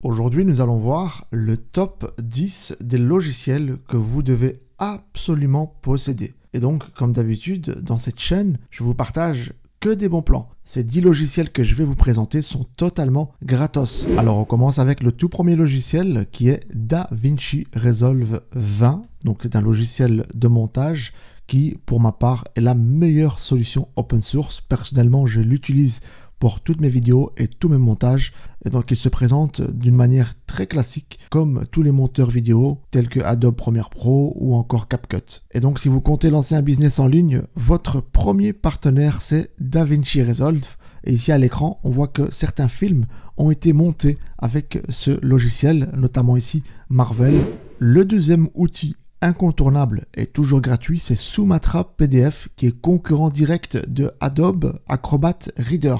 Aujourd'hui, nous allons voir le top 10 des logiciels que vous devez absolument posséder. Et donc, comme d'habitude, dans cette chaîne, je vous partage que des bons plans. Ces 10 logiciels que je vais vous présenter sont totalement gratos. Alors, on commence avec le tout premier logiciel qui est DaVinci Resolve 20. Donc, c'est un logiciel de montage qui, pour ma part, est la meilleure solution open source. Personnellement, je l'utilise pour toutes mes vidéos et tous mes montages. Et donc, il se présente d'une manière très classique, comme tous les monteurs vidéo, tels que Adobe Premiere Pro ou encore CapCut. Et donc, si vous comptez lancer un business en ligne, votre premier partenaire, c'est DaVinci Resolve. Et ici, à l'écran, on voit que certains films ont été montés avec ce logiciel, notamment ici, Marvel. Le deuxième outil incontournable et toujours gratuit, c'est Sumatra PDF, qui est concurrent direct de Adobe Acrobat Reader.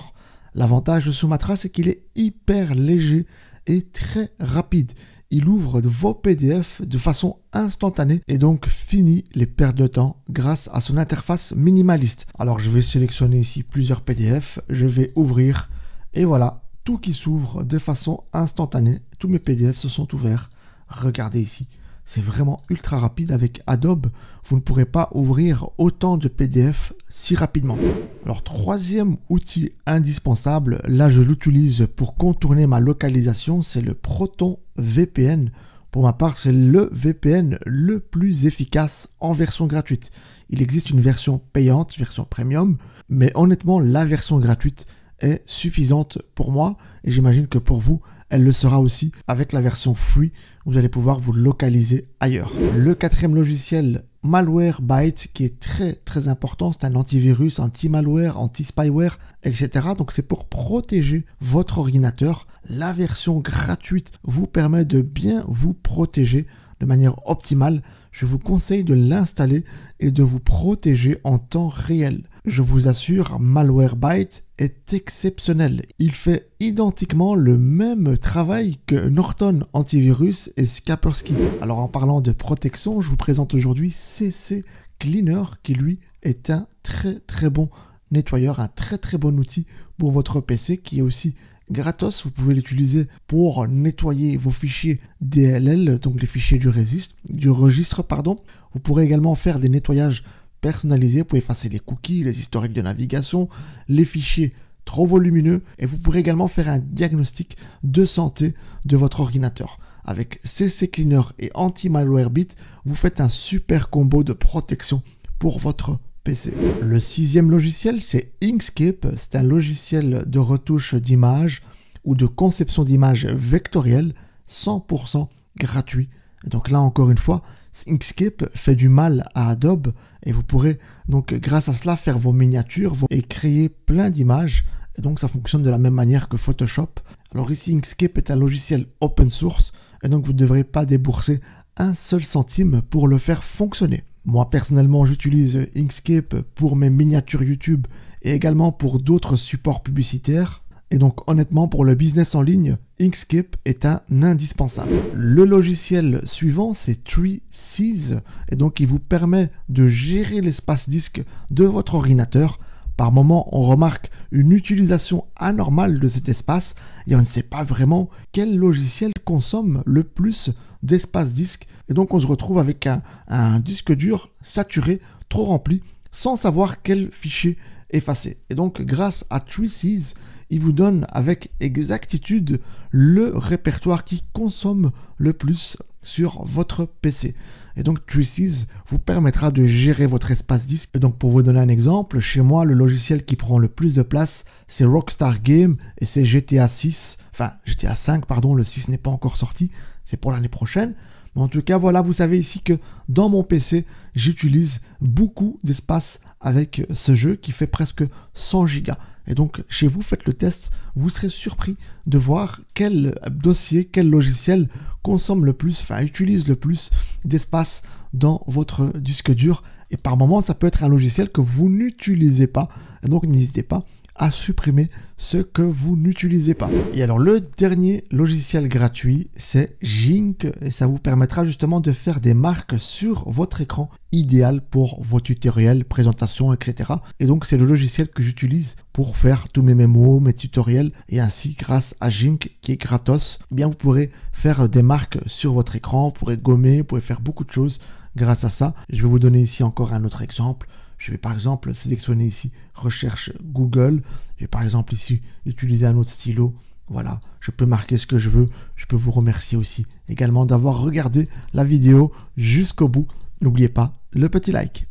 L'avantage de Sumatra, c'est qu'il est hyper léger et très rapide. Il ouvre vos PDF de façon instantanée et donc finit les pertes de temps grâce à son interface minimaliste. Alors je vais sélectionner ici plusieurs PDF, je vais ouvrir et voilà, tout qui s'ouvre de façon instantanée. Tous mes PDF se sont ouverts. Regardez ici. C'est vraiment ultra rapide. Avec Adobe, vous ne pourrez pas ouvrir autant de PDF si rapidement. Alors, troisième outil indispensable, là je l'utilise pour contourner ma localisation, c'est le Proton VPN. Pour ma part, c'est le VPN le plus efficace en version gratuite. Il existe une version payante, version premium, mais honnêtement, la version gratuite est suffisante pour moi et j'imagine que pour vous, elle le sera aussi. Avec la version free, vous allez pouvoir vous localiser ailleurs. Le quatrième logiciel, Malwarebytes, qui est très important. C'est un antivirus, anti-malware, anti-spyware, etc. Donc c'est pour protéger votre ordinateur. La version gratuite vous permet de bien vous protéger de manière optimale. Je vous conseille de l'installer et de vous protéger en temps réel. Je vous assure, Malwarebytes est exceptionnel. Il fait identiquement le même travail que Norton Antivirus et Kaspersky. Alors en parlant de protection, je vous présente aujourd'hui CC Cleaner qui lui est un très bon nettoyeur, un très bon outil pour votre PC qui est aussi gratos. Vous pouvez l'utiliser pour nettoyer vos fichiers DLL, donc les fichiers du registre. Vous pourrez également faire des nettoyages personnalisés. Vous pouvez effacer les cookies, les historiques de navigation, les fichiers trop volumineux et vous pourrez également faire un diagnostic de santé de votre ordinateur. Avec CC Cleaner et Anti-Malwarebytes, vous faites un super combo de protection pour votre PC. Le sixième logiciel, c'est Inkscape. C'est un logiciel de retouche d'images ou de conception d'images vectorielles 100% gratuit. Et donc là, encore une fois, Inkscape fait du mal à Adobe et vous pourrez donc grâce à cela faire vos miniatures et créer plein d'images. Et donc ça fonctionne de la même manière que Photoshop. Alors ici, Inkscape est un logiciel open source et donc vous ne devrez pas débourser un seul centime pour le faire fonctionner. Moi, personnellement, j'utilise Inkscape pour mes miniatures YouTube et également pour d'autres supports publicitaires. Et donc, honnêtement, pour le business en ligne, Inkscape est un indispensable. Le logiciel suivant, c'est 3Cs. Et donc, il vous permet de gérer l'espace disque de votre ordinateur. Par moment, on remarque une utilisation anormale de cet espace et on ne sait pas vraiment quel logiciel consomme le plus d'espace disque. Et donc, on se retrouve avec un disque dur saturé, trop rempli, sans savoir quel fichier effacer. Et donc, grâce à 3Cs, il vous donne avec exactitude le répertoire qui consomme le plus sur votre PC. Et donc 3Cs vous permettra de gérer votre espace disque. Et donc pour vous donner un exemple, chez moi le logiciel qui prend le plus de place c'est Rockstar Games et c'est GTA 6, enfin GTA 5 pardon, le 6 n'est pas encore sorti, c'est pour l'année prochaine. Mais en tout cas voilà, vous savez ici que dans mon PC j'utilise beaucoup d'espace avec ce jeu qui fait presque 100 Go. Et donc chez vous, faites le test, vous serez surpris de voir quel dossier, quel logiciel consomme le plus, enfin utilise le plus d'espace dans votre disque dur. Et par moment, ça peut être un logiciel que vous n'utilisez pas. Et donc n'hésitez pas à supprimer ce que vous n'utilisez pas. Et alors le dernier logiciel gratuit, c'est Gink, et ça vous permettra justement de faire des marques sur votre écran, idéal pour vos tutoriels, présentations, etc. Et donc c'est le logiciel que j'utilise pour faire tous mes mémos, mes tutoriels, et ainsi grâce à Gink qui est gratos, eh bien vous pourrez faire des marques sur votre écran, vous pourrez gommer, vous pouvez faire beaucoup de choses grâce à ça. Je vais vous donner ici encore un autre exemple. Je vais par exemple sélectionner ici recherche Google. Je vais par exemple ici utiliser un autre stylo. Voilà, je peux marquer ce que je veux. Je peux vous remercier aussi également d'avoir regardé la vidéo jusqu'au bout. N'oubliez pas le petit like.